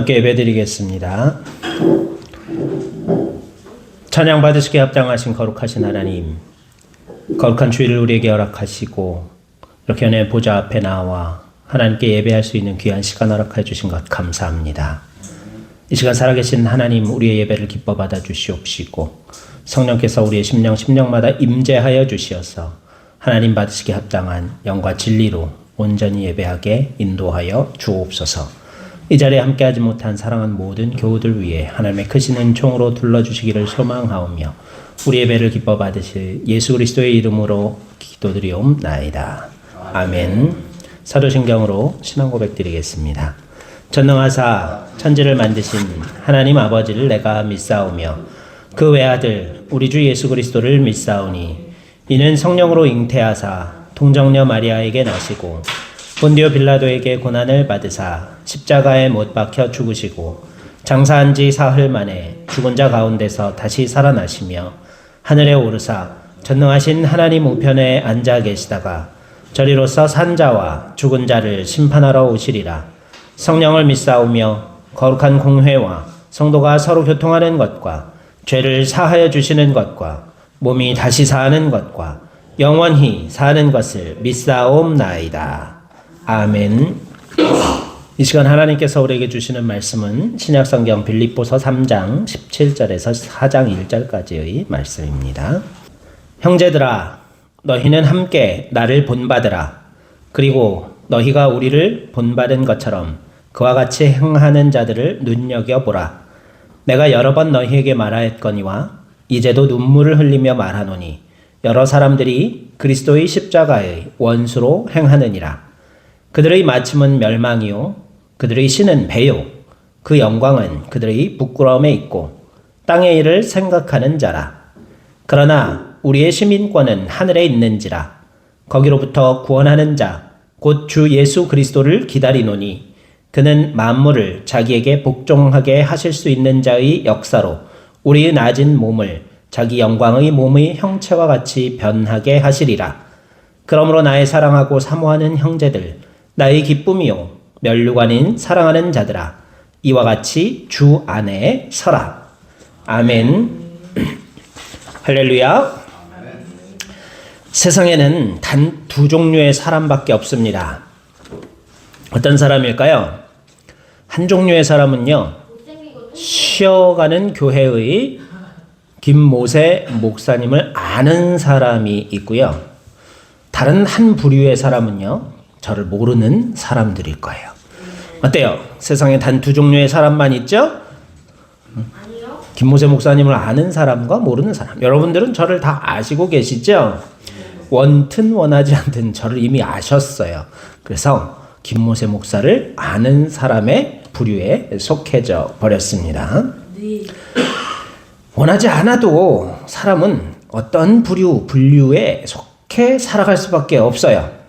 함께 예배드리겠습니다. 찬양 받으시기에 합당하신 거룩하신 하나님, 거룩한 주일을 우리에게 허락하시고 이렇게 연의 보좌 앞에 나와 하나님께 예배할 수 있는 귀한 시간 허락해 주신 것 감사합니다. 이 시간 살아계신 하나님, 우리의 예배를 기뻐 받아 주시옵시고 성령께서 우리의 심령마다 임재하여 주시어서 하나님 받으시기에 합당한 영과 진리로 온전히 예배하게 인도하여 주옵소서. 이 자리에 함께하지 못한 사랑하는 모든 교우들 위해 하나님의 크신 은총으로 둘러주시기를 소망하오며 우리 예배를 기뻐 받으실 예수 그리스도의 이름으로 기도드리옵나이다. 아멘. 사도신경으로 신앙 고백 드리겠습니다. 전능하사 천지를 만드신 하나님 아버지를 내가 믿사오며 그 외아들 우리 주 예수 그리스도를 믿사오니 이는 성령으로 잉태하사 동정녀 마리아에게 나시고 본디오 빌라도에게 고난을 받으사 십자가에 못 박혀 죽으시고 장사한 지 사흘 만에 죽은 자 가운데서 다시 살아나시며 하늘에 오르사 전능하신 하나님 우편에 앉아 계시다가 저리로서 산 자와 죽은 자를 심판하러 오시리라. 성령을 믿사오며 거룩한 공회와 성도가 서로 교통하는 것과 죄를 사하여 주시는 것과 몸이 다시 사는 것과 영원히 사는 것을 믿사옵나이다. 아멘. 이 시간 하나님께서 우리에게 주시는 말씀은 신약성경 빌립보서 3장 17절에서 4장 1절까지의 말씀입니다. 형제들아, 너희는 함께 나를 본받으라. 그리고 너희가 우리를 본받은 것처럼 그와 같이 행하는 자들을 눈여겨보라. 내가 여러 번 너희에게 말하였거니와 이제도 눈물을 흘리며 말하노니 여러 사람들이 그리스도의 십자가의 원수로 행하느니라. 그들의 마침은 멸망이요 그들의 신은 배요 그 영광은 그들의 부끄러움에 있고 땅의 일을 생각하는 자라. 그러나 우리의 시민권은 하늘에 있는지라. 거기로부터 구원하는 자 곧 주 예수 그리스도를 기다리노니 그는 만물을 자기에게 복종하게 하실 수 있는 자의 역사로 우리의 낮은 몸을 자기 영광의 몸의 형체와 같이 변하게 하시리라. 그러므로 나의 사랑하고 사모하는 형제들, 나의 기쁨이요 멸류관 아닌 사랑하는 자들아, 이와 같이 주 안에 서라. 아멘. 할렐루야. 세상에는 단 두 종류의 사람밖에 없습니다. 어떤 사람일까요? 한 종류의 사람은요, 쉬어가는 교회의 김모세 목사님을 아는 사람이 있고요. 다른 한 부류의 사람은요, 저를 모르는 사람들일 거예요. 어때요? 세상에 단 두 종류의 사람만 있죠? 아니요. 김모세 목사님을 아는 사람과 모르는 사람. 여러분들은 저를 다 아시고 계시죠? 원튼 원하지 않든 저를 이미 아셨어요. 그래서 김모세 목사를 아는 사람의 부류에 속해져 버렸습니다. 네. 원하지 않아도 사람은 어떤 분류에 속해 살아갈 수밖에 없어요.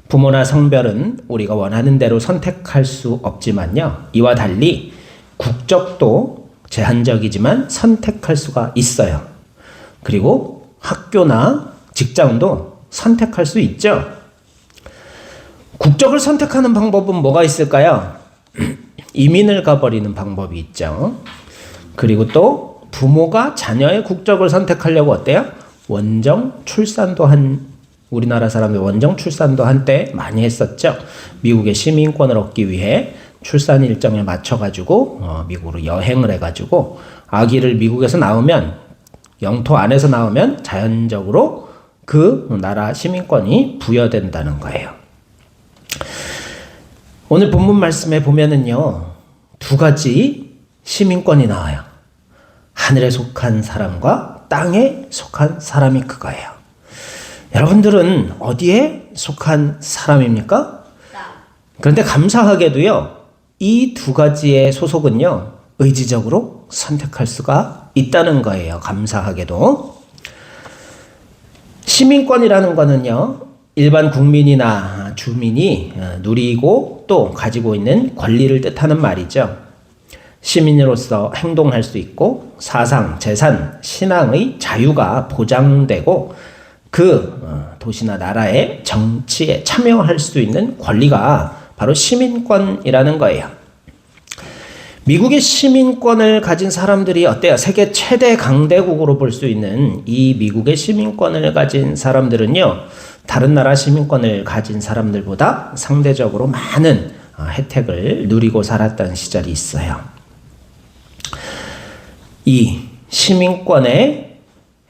부모나 성별은 우리가 원하는 대로 선택할 수 없지만요. 이와 달리 국적도 제한적이지만 선택할 수가 있어요. 그리고 학교나 직장도 선택할 수 있죠. 국적을 선택하는 방법은 뭐가 있을까요? 이민을 가버리는 방법이 있죠. 그리고 또 부모가 자녀의 국적을 선택하려고 어때요? 원정 출산도 우리나라 사람들 원정 출산도 한때 많이 했었죠. 미국의 시민권을 얻기 위해 출산 일정에 맞춰가지고 미국으로 여행을 해가지고 아기를 미국에서 낳으면 영토 안에서 낳으면 자연적으로 그 나라 시민권이 부여된다는 거예요. 오늘 본문 말씀에 보면은요, 두 가지 시민권이 나와요. 하늘에 속한 사람과 땅에 속한 사람이 그거예요. 여러분들은 어디에 속한 사람입니까? 그런데 감사하게도요, 이 두 가지의 소속은요, 의지적으로 선택할 수가 있다는 거예요. 감사하게도. 시민권이라는 거는요, 일반 국민이나 주민이 누리고 또 가지고 있는 권리를 뜻하는 말이죠. 시민으로서 행동할 수 있고 사상, 재산, 신앙의 자유가 보장되고 그 도시나 나라의 정치에 참여할 수 있는 권리가 바로 시민권이라는 거예요. 미국의 시민권을 가진 사람들이 어때요? 세계 최대 강대국으로 볼 수 있는 이 미국의 시민권을 가진 사람들은요, 다른 나라 시민권을 가진 사람들보다 상대적으로 많은 혜택을 누리고 살았던 시절이 있어요. 이 시민권의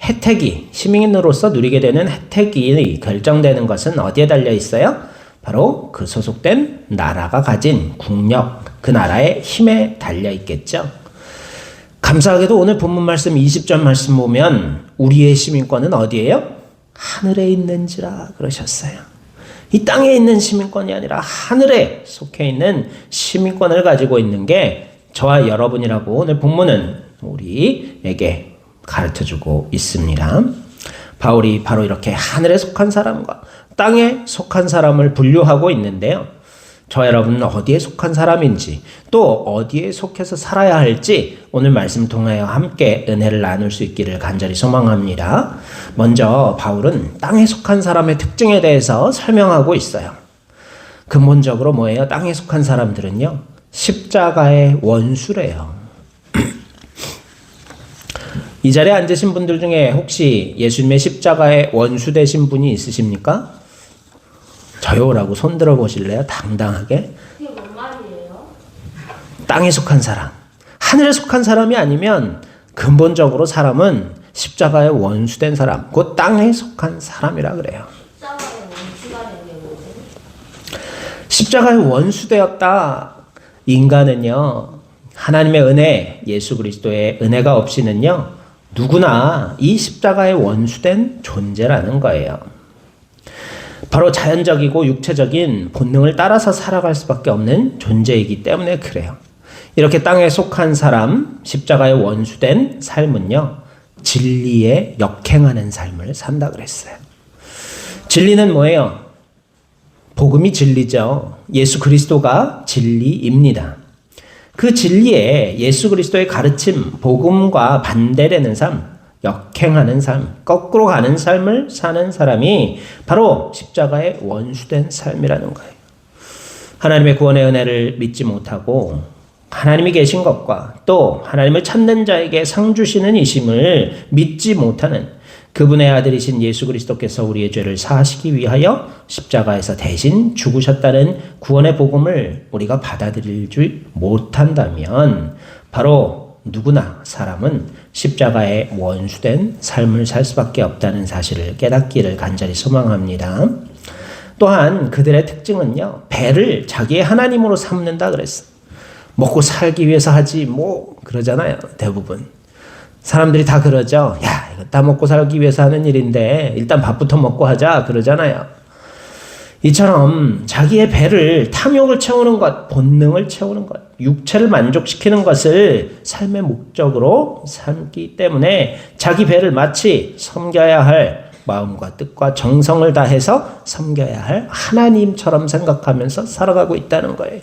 혜택이, 시민으로서 누리게 되는 혜택이 결정되는 것은 어디에 달려 있어요? 바로 그 소속된 나라가 가진 국력, 그 나라의 힘에 달려 있겠죠. 감사하게도 오늘 본문 말씀 20절 말씀 보면 우리의 시민권은 어디예요? 하늘에 있는지라 그러셨어요. 이 땅에 있는 시민권이 아니라 하늘에 속해 있는 시민권을 가지고 있는 게 저와 여러분이라고 오늘 본문은 우리에게 가르쳐주고 있습니다. 바울이 바로 이렇게 하늘에 속한 사람과 땅에 속한 사람을 분류하고 있는데요. 저 여러분은 어디에 속한 사람인지 또 어디에 속해서 살아야 할지 오늘 말씀 통하여 함께 은혜를 나눌 수 있기를 간절히 소망합니다. 먼저 바울은 땅에 속한 사람의 특징에 대해서 설명하고 있어요. 근본적으로 뭐예요? 땅에 속한 사람들은요, 십자가의 원수래요. 이 자리에 앉으신 분들 중에 혹시 예수님의 십자가의 원수 되신 분이 있으십니까? 저요라고 손 들어 보실래요? 당당하게. 그게 뭔 말이에요? 땅에 속한 사람, 하늘에 속한 사람이 아니면 근본적으로 사람은 십자가의 원수된 사람, 곧 땅에 속한 사람이라 그래요. 십자가의 원수가 된 게 뭐지? 십자가의 원수되었다. 인간은요, 하나님의 은혜, 예수 그리스도의 은혜가 없이는요, 누구나 이 십자가의 원수된 존재라는 거예요. 바로 자연적이고 육체적인 본능을 따라서 살아갈 수밖에 없는 존재이기 때문에 그래요. 이렇게 땅에 속한 사람, 십자가의 원수된 삶은요, 진리에 역행하는 삶을 산다 그랬어요. 진리는 뭐예요? 복음이 진리죠. 예수 그리스도가 진리입니다. 그 진리에 예수 그리스도의 가르침, 복음과 반대되는 삶, 역행하는 삶, 거꾸로 가는 삶을 사는 사람이 바로 십자가의 원수된 삶이라는 거예요. 하나님의 구원의 은혜를 믿지 못하고 하나님이 계신 것과 또 하나님을 찾는 자에게 상 주시는 이심을 믿지 못하는 그분의 아들이신 예수 그리스도께서 우리의 죄를 사하시기 위하여 십자가에서 대신 죽으셨다는 구원의 복음을 우리가 받아들이지 못한다면 바로 누구나 사람은 십자가의 원수된 삶을 살 수밖에 없다는 사실을 깨닫기를 간절히 소망합니다. 또한 그들의 특징은요, 배를 자기의 하나님으로 삼는다 그랬어. 먹고 살기 위해서 하지 뭐 그러잖아요. 대부분 사람들이 다 그러죠. 야, 이거 다 먹고 살기 위해서 하는 일인데 일단 밥부터 먹고 하자 그러잖아요. 이처럼 자기의 배를 탐욕을 채우는 것, 본능을 채우는 것, 육체를 만족시키는 것을 삶의 목적으로 삼기 때문에 자기 배를 마치 섬겨야 할 마음과 뜻과 정성을 다해서 섬겨야 할 하나님처럼 생각하면서 살아가고 있다는 거예요.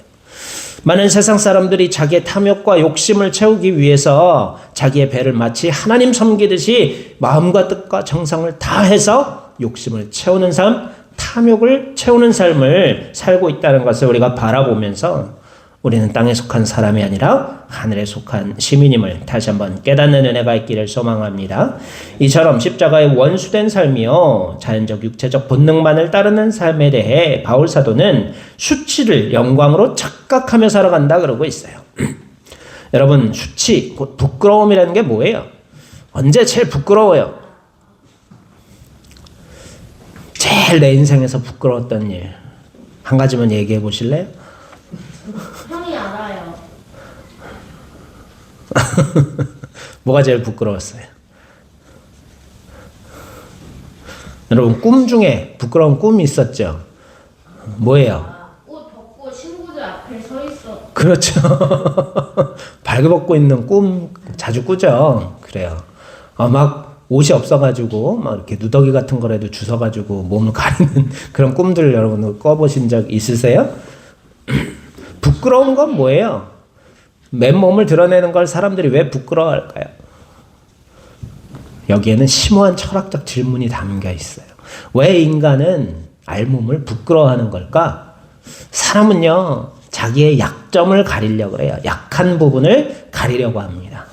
많은 세상 사람들이 자기의 탐욕과 욕심을 채우기 위해서 자기의 배를 마치 하나님 섬기듯이 마음과 뜻과 정성을 다해서 욕심을 채우는 삶, 탐욕을 채우는 삶을 살고 있다는 것을 우리가 바라보면서 우리는 땅에 속한 사람이 아니라 하늘에 속한 시민임을 다시 한번 깨닫는 은혜가 있기를 소망합니다. 이처럼 십자가의 원수된 삶이요, 자연적 육체적 본능만을 따르는 삶에 대해 바울 사도는 수치를 영광으로 착각하며 살아간다 그러고 있어요. 여러분, 수치, 곧 부끄러움이라는 게 뭐예요? 언제 제일 부끄러워요? 제일 내 인생에서 부끄러웠던 일 한 가지만 얘기해 보실래요? 형이 알아요. 뭐가 제일 부끄러웠어요? 여러분, 꿈 중에 부끄러운 꿈이 있었죠? 뭐예요? 옷 벗고 친구들 앞에 서 있어. 그렇죠. 발그벗고 있는 꿈 자주 꾸죠. 그래요. 막 옷이 없어가지고 막 이렇게 누더기 같은 거라도 주워가지고 몸을 가리는 그런 꿈들 여러분 꿔보신 적 있으세요? 부끄러운 건 뭐예요? 맨몸을 드러내는 걸 사람들이 왜 부끄러워할까요? 여기에는 심오한 철학적 질문이 담겨 있어요. 왜 인간은 알몸을 부끄러워하는 걸까? 사람은요, 자기의 약점을 가리려고 해요. 약한 부분을 가리려고 합니다.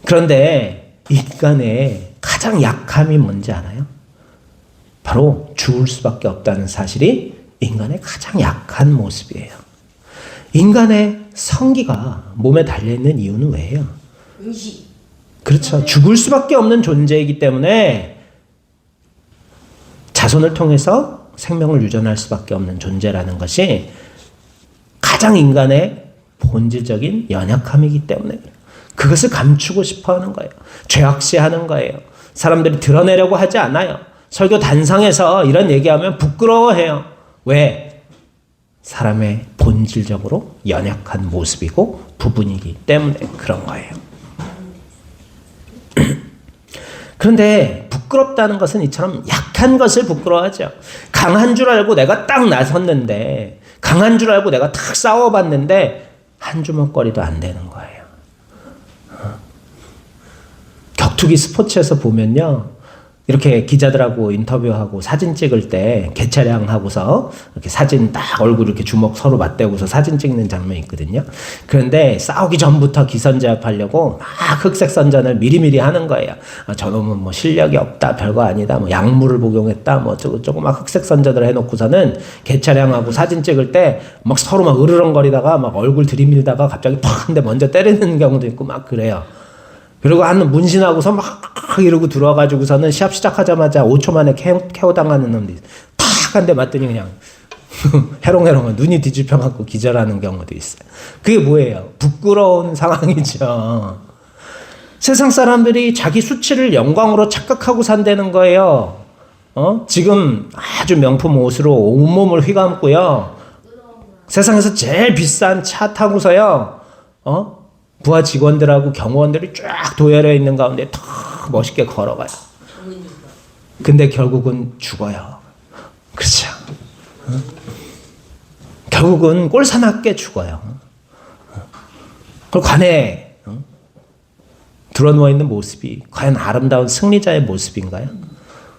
그런데 인간의 가장 약함이 뭔지 알아요? 바로 죽을 수밖에 없다는 사실이 인간의 가장 약한 모습이에요. 인간의 성기가 몸에 달려있는 이유는 왜예요? 의식. 그렇죠. 죽을 수밖에 없는 존재이기 때문에 자손을 통해서 생명을 유전할 수밖에 없는 존재라는 것이 가장 인간의 본질적인 연약함이기 때문에 그것을 감추고 싶어 하는 거예요. 죄악시하는 거예요. 사람들이 드러내려고 하지 않아요. 설교 단상에서 이런 얘기하면 부끄러워해요. 왜? 사람의 본질적으로 연약한 모습이고 부분이기 때문에 그런 거예요. 그런데 부끄럽다는 것은 이처럼 약한 것을 부끄러워하죠. 강한 줄 알고 내가 딱 나섰는데, 강한 줄 알고 내가 탁 싸워봤는데 한 주먹거리도 안 되는 거예요. 격투기 스포츠에서 보면요, 이렇게 기자들하고 인터뷰하고 사진 찍을 때 개차량 하고서 이렇게 사진 딱 얼굴 이렇게 주먹 서로 맞대고서 사진 찍는 장면이 있거든요. 그런데 싸우기 전부터 기선제압하려고 막 흑색 선전을 미리미리 하는 거예요. 아, 저놈은 뭐 실력이 없다, 별거 아니다, 뭐 약물을 복용했다, 뭐 어쩌고저쩌고 막 흑색 선전을 해놓고서는 개차량하고 사진 찍을 때 막 서로 막 으르렁거리다가 막 얼굴 들이밀다가 갑자기 팍 한 대 먼저 때리는 경우도 있고 막 그래요. 그리고 한 문신하고서 막 이러고 들어와가지고서는 시합 시작하자마자 5초 만에 KO 당하는 놈들이 팍 한 대 맞더니 그냥 해롱해롱 눈이 뒤집혀갖고 기절하는 경우도 있어요. 그게 뭐예요? 부끄러운 상황이죠. 세상 사람들이 자기 수치를 영광으로 착각하고 산다는 거예요. 지금 아주 명품 옷으로 온몸을 휘감고요. 세상에서 제일 비싼 차 타고서요. 부하 직원들하고 경호원들이 쫙 도열해 있는 가운데 탁 멋있게 걸어가요. 근데 결국은 죽어요. 그렇죠. 결국은 꼴사납게 죽어요. 그리고 관에 드러누워 있는 모습이 과연 아름다운 승리자의 모습인가요?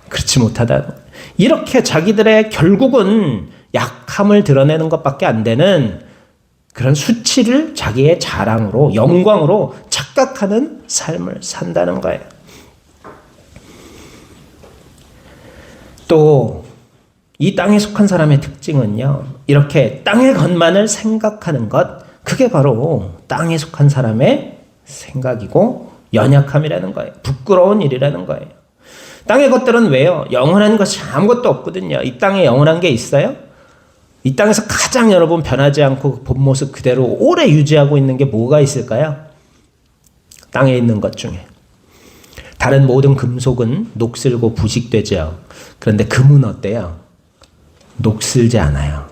그렇지 못하다. 이렇게 자기들의 결국은 약함을 드러내는 것밖에 안 되는 그런 수치를 자기의 자랑으로, 영광으로 착각하는 삶을 산다는 거예요. 또 이 땅에 속한 사람의 특징은요, 이렇게 땅의 것만을 생각하는 것, 그게 바로 땅에 속한 사람의 생각이고 연약함이라는 거예요. 부끄러운 일이라는 거예요. 땅의 것들은 왜요? 영원한 것이 아무것도 없거든요. 이 땅에 영원한 게 있어요? 이 땅에서 가장 여러분 변하지 않고 본 모습 그대로 오래 유지하고 있는 게 뭐가 있을까요? 땅에 있는 것 중에. 다른 모든 금속은 녹슬고 부식되죠. 그런데 금은 어때요? 녹슬지 않아요.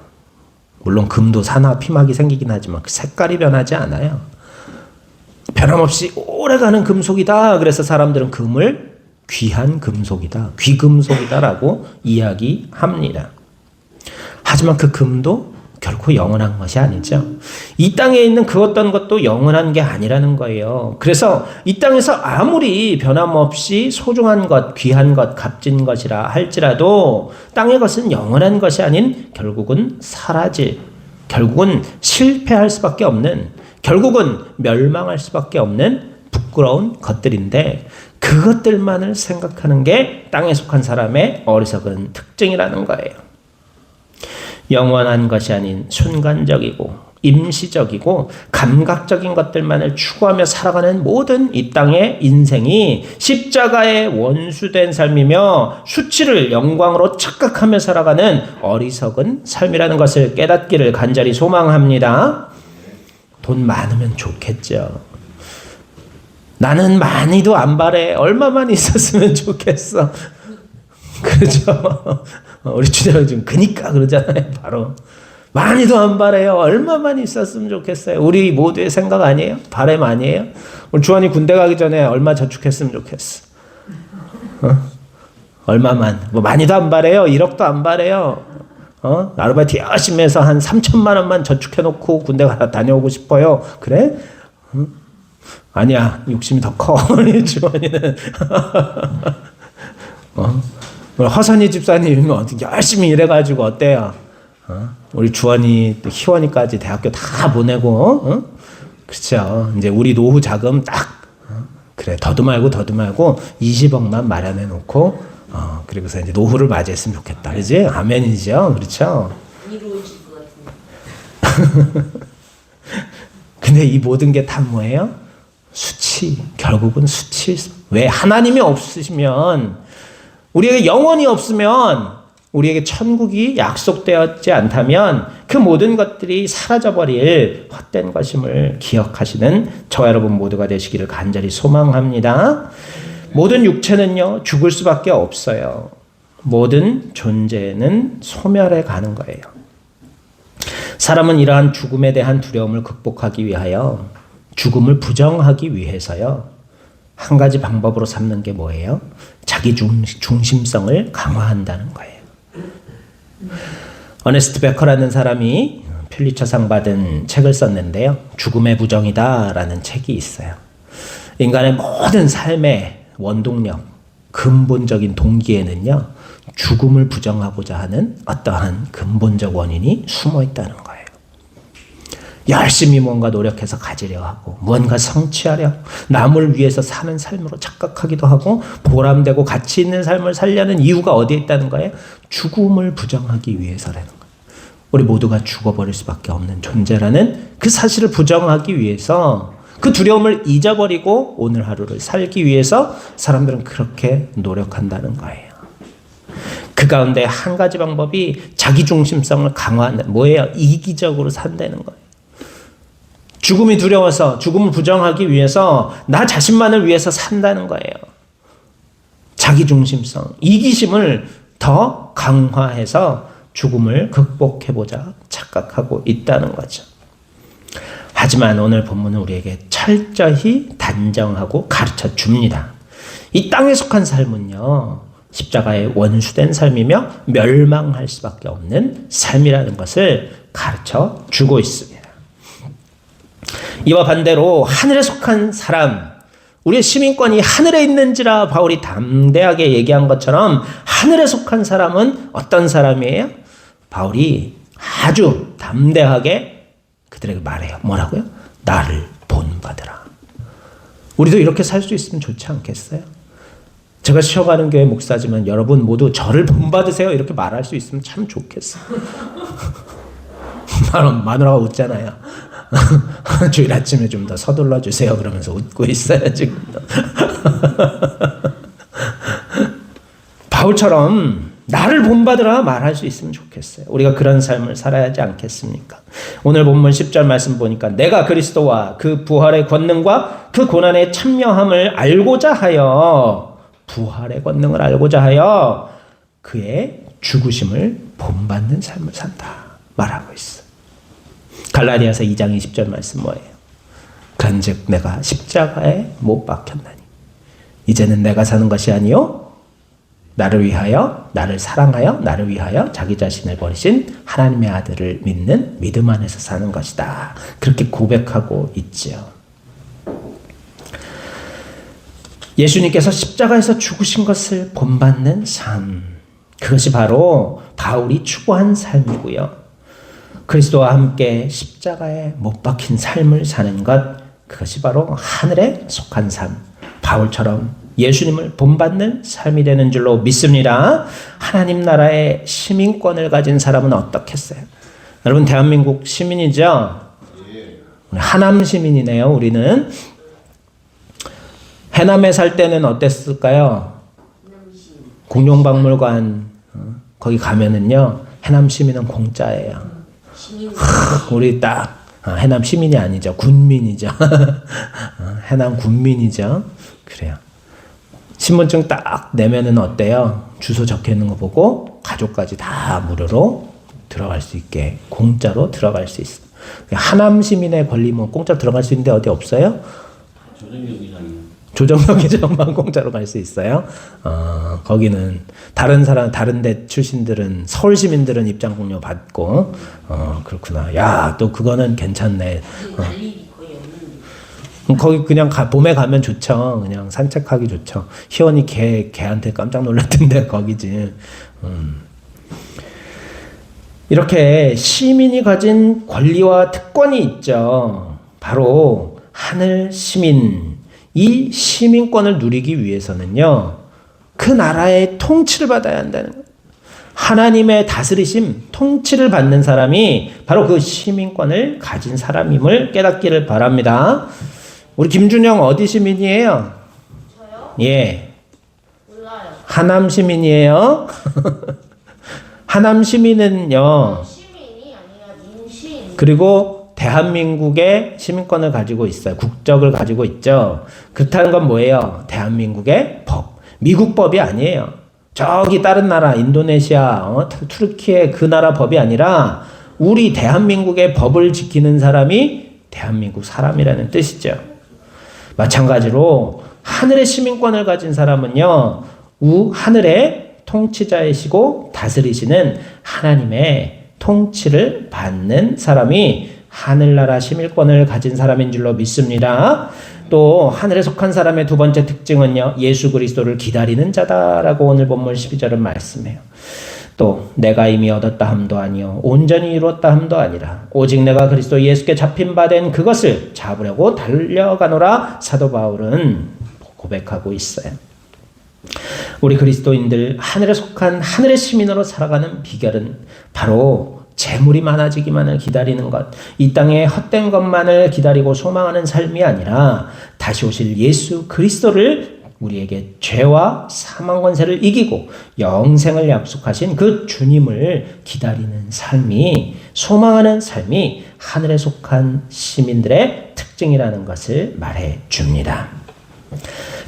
물론 금도 산화 피막이 생기긴 하지만 그 색깔이 변하지 않아요. 변함없이 오래가는 금속이다. 그래서 사람들은 금을 귀한 금속이다, 귀금속이다라고 이야기합니다. 하지만 그 금도 결코 영원한 것이 아니죠. 이 땅에 있는 그 어떤 것도 영원한 게 아니라는 거예요. 그래서 이 땅에서 아무리 변함없이 소중한 것, 귀한 것, 값진 것이라 할지라도 땅의 것은 영원한 것이 아닌 결국은 사라질, 결국은 실패할 수밖에 없는, 결국은 멸망할 수밖에 없는 부끄러운 것들인데 그것들만을 생각하는 게 땅에 속한 사람의 어리석은 특징이라는 거예요. 영원한 것이 아닌 순간적이고 임시적이고 감각적인 것들만을 추구하며 살아가는 모든 이 땅의 인생이 십자가의 원수된 삶이며 수치를 영광으로 착각하며 살아가는 어리석은 삶이라는 것을 깨닫기를 간절히 소망합니다. 돈 많으면 좋겠죠. 나는 많이도 안 바래. 얼마만 있었으면 좋겠어. 그렇죠. 우리 주장은 지금 그니까 그러잖아요. 바로 많이도 안 바래요. 얼마만 있었으면 좋겠어요. 우리 모두의 생각 아니에요? 바람 아니에요? 우리 주환이 군대 가기 전에 얼마 저축했으면 좋겠어. 얼마만. 뭐 많이도 안 바래요. 1억도 안 바래요. 아르바이트 열심히 해서 한 3천만 원만 저축해놓고 군대 다녀오고 싶어요. 그래? 아니야. 욕심이 더 커. 주환이는. 허선이 집사님은 열심히 일해가지고 어때요? 우리 주원이 또 희원이까지 대학교 다 보내고, 그렇죠. 이제 우리 노후 자금 딱, 그래 더도 말고 20억만 마련해 놓고, 그리고서 이제 노후를 맞이했으면 좋겠다, 그지? 아멘이죠, 그렇죠. 이루어질 것 같은데. 근데 이 모든 게 다 뭐예요? 수치. 결국은 수치. 왜? 하나님이 없으시면, 우리에게 영원히 없으면, 우리에게 천국이 약속되었지 않다면 그 모든 것들이 사라져버릴 헛된 것임을 기억하시는 저와 여러분 모두가 되시기를 간절히 소망합니다. 모든 육체는요, 죽을 수밖에 없어요. 모든 존재는 소멸해 가는 거예요. 사람은 이러한 죽음에 대한 두려움을 극복하기 위하여, 죽음을 부정하기 위해서요, 한 가지 방법으로 삼는 게 뭐예요? 자기 중심성을 강화한다는 거예요. 어네스트 베커라는 사람이 퓰리처상 받은 책을 썼는데요. 죽음의 부정이다 라는 책이 있어요. 인간의 모든 삶의 원동력, 근본적인 동기에는요, 죽음을 부정하고자 하는 어떠한 근본적 원인이 숨어 있다는 거예요. 열심히 뭔가 노력해서 가지려 하고, 무언가 성취하려, 남을 위해서 사는 삶으로 착각하기도 하고, 보람되고 가치 있는 삶을 살려는 이유가 어디에 있다는 거예요? 죽음을 부정하기 위해서라는 거예요. 우리 모두가 죽어버릴 수밖에 없는 존재라는 그 사실을 부정하기 위해서, 그 두려움을 잊어버리고 오늘 하루를 살기 위해서 사람들은 그렇게 노력한다는 거예요. 그 가운데 한 가지 방법이 자기중심성을 강화하는, 뭐예요? 이기적으로 산다는 거예요. 죽음이 두려워서 죽음을 부정하기 위해서 나 자신만을 위해서 산다는 거예요. 자기중심성, 이기심을 더 강화해서 죽음을 극복해보자 착각하고 있다는 거죠. 하지만 오늘 본문은 우리에게 철저히 단정하고 가르쳐 줍니다. 이 땅에 속한 삶은요, 십자가의 원수된 삶이며 멸망할 수밖에 없는 삶이라는 것을 가르쳐 주고 있습니다. 이와 반대로 하늘에 속한 사람, 우리의 시민권이 하늘에 있는지라 바울이 담대하게 얘기한 것처럼 하늘에 속한 사람은 어떤 사람이에요? 바울이 아주 담대하게 그들에게 말해요. 뭐라고요? 나를 본받으라. 우리도 이렇게 살 수 있으면 좋지 않겠어요? 제가 쉬어가는 교회 목사지만 여러분 모두 저를 본받으세요 이렇게 말할 수 있으면 참 좋겠어요. 마누라가 웃잖아요. 주일 아침에 좀 더 서둘러 주세요 그러면서 웃고 있어요 지금. 바울처럼 나를 본받으라 말할 수 있으면 좋겠어요. 우리가 그런 삶을 살아야 하지 않겠습니까? 오늘 본문 10절 말씀 보니까 내가 그리스도와 그 부활의 권능과 그 고난의 참여함을 알고자 하여, 부활의 권능을 알고자 하여 그의 죽으심을 본받는 삶을 산다 말하고 있어. 갈라디아서 2장 20절 말씀 뭐예요? 그런즉 내가 십자가에 못 박혔나니 이제는 내가 사는 것이 아니요 나를 위하여, 나를 사랑하여 나를 위하여 자기 자신을 버리신 하나님의 아들을 믿는 믿음 안에서 사는 것이다. 그렇게 고백하고 있지요. 예수님께서 십자가에서 죽으신 것을 본받는 삶, 그것이 바로 바울이 추구한 삶이고요. 그리스도와 함께 십자가에 못 박힌 삶을 사는 것, 그것이 바로 하늘에 속한 삶, 바울처럼 예수님을 본받는 삶이 되는 줄로 믿습니다. 하나님 나라의 시민권을 가진 사람은 어떻겠어요? 여러분 대한민국 시민이죠? 하남 시민이네요. 우리는 해남에 살 때는 어땠을까요? 공룡박물관 거기 가면은요, 해남 시민은 공짜예요. 우리 딱 해남 시민이 아니죠. 군민이죠. 해남 군민이죠. 그래요. 신분증 딱 내면은 어때요? 주소 적혀 있는 거 보고 가족까지 다 무료로 들어갈 수 있게 공짜로 들어갈 수 있어. 하남 시민의 권리 뭐 공짜로 들어갈 수 있는데 어디 없어요? 조정역이장만 공짜로 갈 수 있어요. 거기는 다른 사람, 다른 데 출신들은, 서울 시민들은 입장 공여 받고, 그렇구나. 야, 또 그거는 괜찮네. 거기 그냥 봄에 가면 좋죠. 그냥 산책하기 좋죠. 희원이 개한테 깜짝 놀랐던데 거기지. 이렇게 시민이 가진 권리와 특권이 있죠. 바로 하늘 시민, 이 시민권을 누리기 위해서는요, 그 나라의 통치를 받아야 한다는 거예요. 하나님의 다스리심, 통치를 받는 사람이 바로 그 시민권을 가진 사람임을 깨닫기를 바랍니다. 우리 김준영 어디 시민이에요? 저요? 예. 몰라요. 하남 시민이에요. 하남 시민은요, 시민이 아니라 민심. 그리고 대한민국의 시민권을 가지고 있어요. 국적을 가지고 있죠. 그렇다는 건 뭐예요? 대한민국의 법. 미국 법이 아니에요. 저기 다른 나라, 인도네시아, 투르키의 그 나라 법이 아니라 우리 대한민국의 법을 지키는 사람이 대한민국 사람이라는 뜻이죠. 마찬가지로 하늘의 시민권을 가진 사람은요, 하늘의 통치자이시고 다스리시는 하나님의 통치를 받는 사람이 하늘나라 시민권을 가진 사람인 줄로 믿습니다. 또 하늘에 속한 사람의 두 번째 특징은요, 예수 그리스도를 기다리는 자다라고 오늘 본문 12절은 말씀해요. 또 내가 이미 얻었다 함도 아니요 온전히 이루었다 함도 아니라 오직 내가 그리스도 예수께 잡힌 바 된 그것을 잡으려고 달려가노라 사도 바울은 고백하고 있어요. 우리 그리스도인들 하늘에 속한 하늘의 시민으로 살아가는 비결은 바로 재물이 많아지기만을 기다리는 것, 이 땅의 헛된 것만을 기다리고 소망하는 삶이 아니라 다시 오실 예수 그리스도를 우리에게 죄와 사망 권세를 이기고 영생을 약속하신 그 주님을 기다리는 삶이, 소망하는 삶이 하늘에 속한 시민들의 특징이라는 것을 말해 줍니다.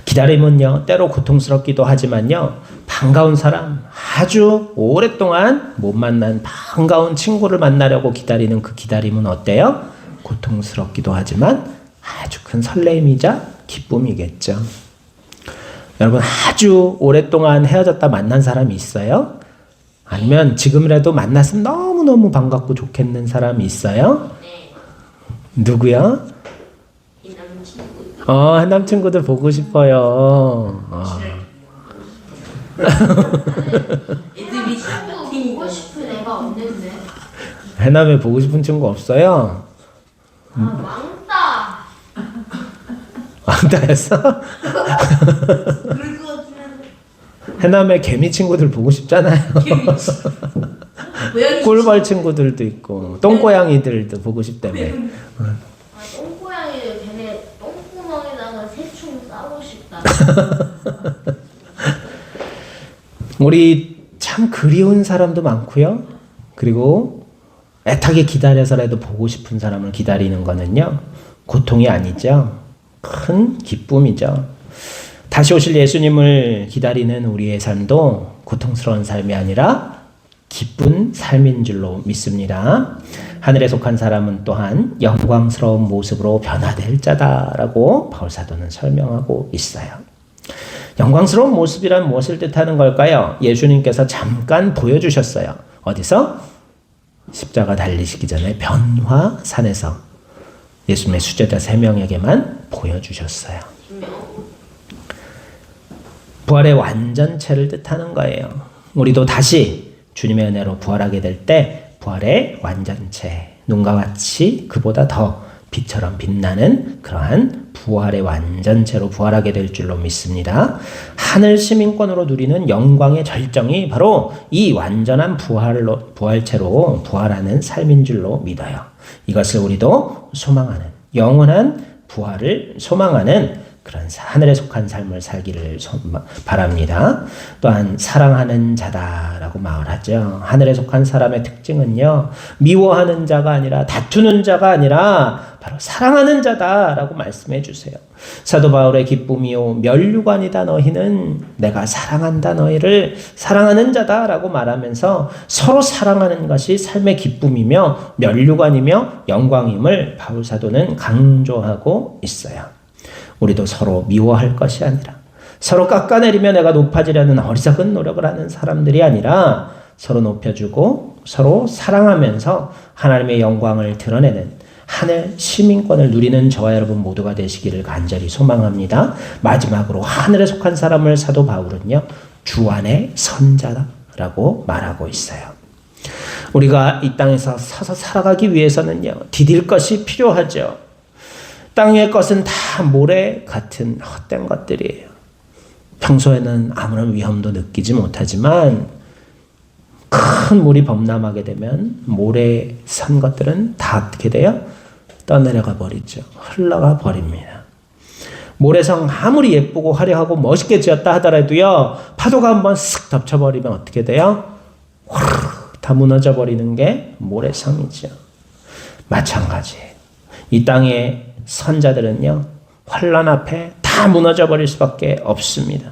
기다림은요, 때로 고통스럽기도 하지만요, 반가운 사람, 아주 오랫동안 못 만난 반가운 친구를 만나려고 기다리는 그 기다림은 어때요? 고통스럽기도 하지만 아주 큰 설렘이자 기쁨이겠죠. 여러분, 아주 오랫동안 헤어졌다 만난 사람이 있어요? 아니면 지금이라도 만났으면 너무너무 반갑고 좋겠는 사람이 있어요? 네. 누구요? 이 남친구. 해남 친구들 보고 싶어요. 애들이 친구 보고 싶은 애가 없는데. 해남에 보고 싶은 친구 없어요? 아, 왕따. 왕따였어? 그럴 것 같으면. 해남에 개미 친구들 보고 싶잖아요. 꿀벌 친구들도 있고 똥고양이들도 보고 싶다며. 아, 똥고양이들 걔네 똥구멍에다가 새총 싸고 싶다. 우리 참 그리운 사람도 많고요. 그리고 애타게 기다려서라도 보고 싶은 사람을 기다리는 거는요, 고통이 아니죠. 큰 기쁨이죠. 다시 오실 예수님을 기다리는 우리의 삶도 고통스러운 삶이 아니라 기쁜 삶인 줄로 믿습니다. 하늘에 속한 사람은 또한 영광스러운 모습으로 변화될 자다라고 바울사도는 설명하고 있어요. 영광스러운 모습이란 무엇을 뜻하는 걸까요? 예수님께서 잠깐 보여주셨어요. 어디서? 십자가 달리시기 전에 변화산에서 예수님의 수제자 3명에게만 보여주셨어요. 부활의 완전체를 뜻하는 거예요. 우리도 다시 주님의 은혜로 부활하게 될 때 부활의 완전체, 눈과 같이 그보다 더 빛처럼 빛나는 그러한 부활의 완전체로 부활하게 될 줄로 믿습니다. 하늘 시민권으로 누리는 영광의 절정이 바로 이 완전한 부활체로 부활하는 삶인 줄로 믿어요. 이것을 우리도 소망하는, 영원한 부활을 소망하는 그런 하늘에 속한 삶을 살기를 바랍니다. 또한 사랑하는 자다라고 말하죠. 하늘에 속한 사람의 특징은요, 미워하는 자가 아니라 다투는 자가 아니라 바로 사랑하는 자다라고 말씀해 주세요. 사도 바울의 기쁨이요 면류관이다 너희는 내가 사랑한다 너희를 사랑하는 자다라고 말하면서 서로 사랑하는 것이 삶의 기쁨이며 면류관이며 영광임을 바울 사도는 강조하고 있어요. 우리도 서로 미워할 것이 아니라 서로 깎아내리며 내가 높아지려는 어리석은 노력을 하는 사람들이 아니라 서로 높여주고 서로 사랑하면서 하나님의 영광을 드러내는 하늘 시민권을 누리는 저와 여러분 모두가 되시기를 간절히 소망합니다. 마지막으로 하늘에 속한 사람을 사도 바울은요, 주 안의 선자라고 말하고 있어요. 우리가 이 땅에서 서서 살아가기 위해서는요, 디딜 것이 필요하죠. 땅 위의 것은 다 모래 같은 헛된 것들이에요. 평소에는 아무런 위험도 느끼지 못하지만 큰 물이 범람하게 되면 모래에 선 것들은 다 어떻게 돼요? 떠내려가 버리죠. 흘러가 버립니다. 모래성 아무리 예쁘고 화려하고 멋있게 지었다 하더라도요, 파도가 한번 쓱 덮쳐버리면 어떻게 돼요? 후루룩 다 무너져 버리는 게 모래성이죠. 마찬가지예요. 이 땅의 선자들은요, 환난 앞에 다 무너져 버릴 수밖에 없습니다.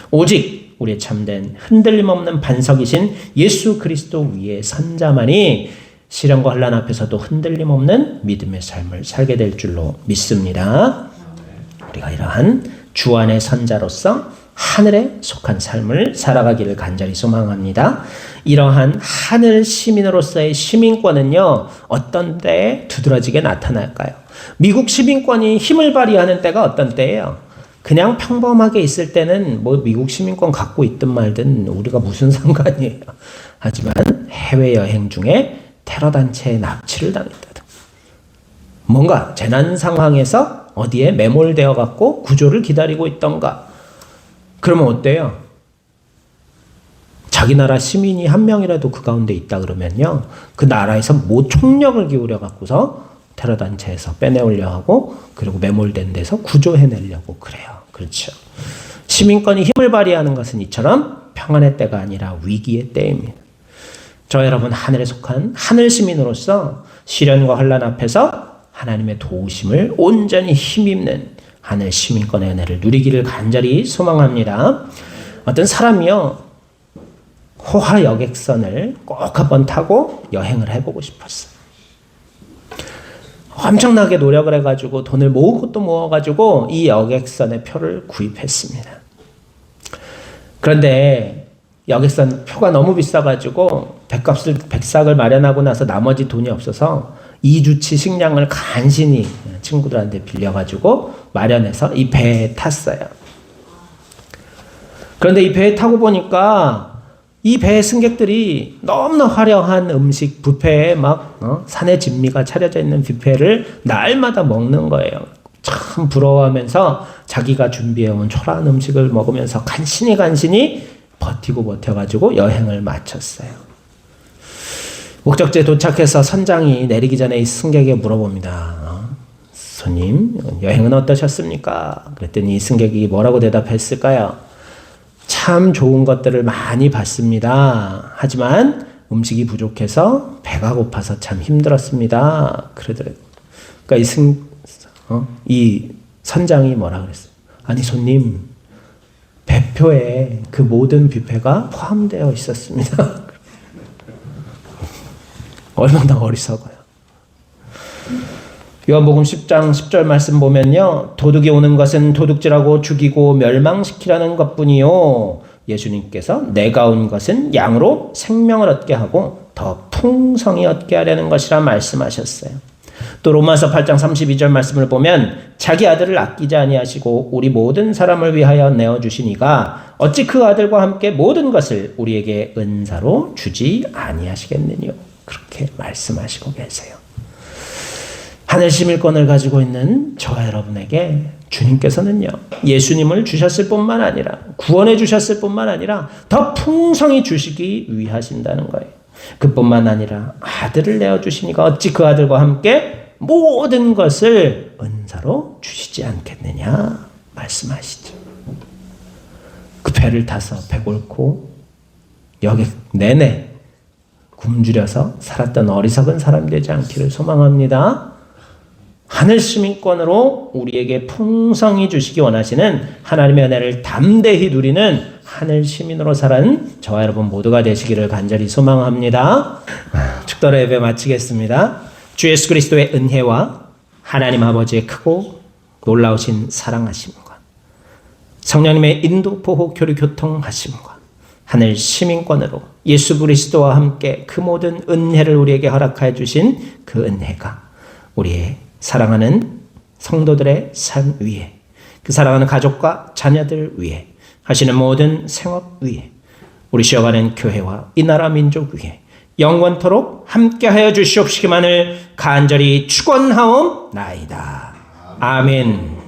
오직 우리의 참된 흔들림 없는 반석이신 예수 그리스도 위에 선자만이 시련과 환난 앞에서도 흔들림 없는 믿음의 삶을 살게 될 줄로 믿습니다. 우리가 이러한 주 안의 선자로서 하늘에 속한 삶을 살아가기를 간절히 소망합니다. 이러한 하늘 시민으로서의 시민권은요, 어떤 때에 두드러지게 나타날까요? 미국 시민권이 힘을 발휘하는 때가 어떤 때예요? 그냥 평범하게 있을 때는 뭐 미국 시민권 갖고 있든 말든 우리가 무슨 상관이에요. 하지만 해외여행 중에 테러 단체에 납치를 당했다든, 뭔가 재난 상황에서 어디에 매몰되어 갖고 구조를 기다리고 있던가, 그러면 어때요? 자기 나라 시민이 한 명이라도 그 가운데 있다 그러면요, 그 나라에서 뭐 총력을 기울여 갖고서 테러 단체에서 빼내오려 하고, 그리고 매몰된 데서 구조해내려고 그래요. 그렇죠. 시민권이 힘을 발휘하는 것은 이처럼 평안의 때가 아니라 위기의 때입니다. 저 여러분, 하늘에 속한 하늘 시민으로서 시련과 환난 앞에서 하나님의 도우심을 온전히 힘입는 하늘 시민권의 은혜를 누리기를 간절히 소망합니다. 어떤 사람이요, 호화 여객선을 꼭 한번 타고 여행을 해보고 싶었어요. 엄청나게 노력을 해가지고 돈을 모으고 또 모아가지고 이 여객선의 표를 구입했습니다. 그런데 여객선 표가 너무 비싸가지고 백삭을 마련하고 나서 나머지 돈이 없어서 2주치 식량을 간신히 친구들한테 빌려가지고 마련해서 이 배에 탔어요. 그런데 이 배에 타고 보니까 이 배의 승객들이 너무나 화려한 음식 뷔페에 막 산의 진미가 차려져 있는 뷔페를 날마다 먹는 거예요. 참 부러워하면서 자기가 준비해온 초라한 음식을 먹으면서 간신히 버텨가지고 여행을 마쳤어요. 목적지에 도착해서 선장이 내리기 전에 이 승객에게 물어봅니다. 손님, 여행은 어떠셨습니까? 그랬더니 이 승객이 뭐라고 대답했을까요? 참 좋은 것들을 많이 봤습니다. 하지만 음식이 부족해서 배가 고파서 참 힘들었습니다. 그러더라고요. 그러니까 이 선장이 뭐라 그랬어요? 아니 손님, 배표에 그 모든 뷔페가 포함되어 있었습니다. 얼마나 어리석어요. 요한복음 10장 10절 말씀 보면요, 도둑이 오는 것은 도둑질하고 죽이고 멸망시키라는 것뿐이요, 예수님께서 내가 온 것은 양으로 생명을 얻게 하고 더 풍성히 얻게 하려는 것이라 말씀하셨어요. 또 로마서 8장 32절 말씀을 보면 자기 아들을 아끼지 아니하시고 우리 모든 사람을 위하여 내어주시니가 어찌 그 아들과 함께 모든 것을 우리에게 은사로 주지 아니하시겠느냐, 그렇게 말씀하시고 계세요. 하늘 시민권을 가지고 있는 저와 여러분에게 주님께서는요, 예수님을 주셨을 뿐만 아니라, 구원해 주셨을 뿐만 아니라 더 풍성히 주시기 위하신다는 거예요. 그뿐만 아니라 아들을 내어주시니까 어찌 그 아들과 함께 모든 것을 은사로 주시지 않겠느냐 말씀하시죠. 그 배를 타서 배골고 여객 내내 굶주려서 살았던 어리석은 사람이 되지 않기를 소망합니다. 하늘 시민권으로 우리에게 풍성히 주시기 원하시는 하나님의 은혜를 담대히 누리는 하늘 시민으로 살아는 저와 여러분 모두가 되시기를 간절히 소망합니다. 축도로 예배 마치겠습니다. 주 예수 그리스도의 은혜와 하나님 아버지의 크고 놀라우신 사랑하심과 성령님의 인도, 보호, 교류, 교통하심과 하늘 시민권으로 예수 그리스도와 함께 그 모든 은혜를 우리에게 허락하여 주신 그 은혜가 우리의 사랑하는 성도들의 삶 위에, 그 사랑하는 가족과 자녀들 위에, 하시는 모든 생업 위에, 우리 쉬어가는 교회와 이 나라 민족 위에 영원토록 함께하여 주시옵시기만을 간절히 축원하옵나이다. 아멘.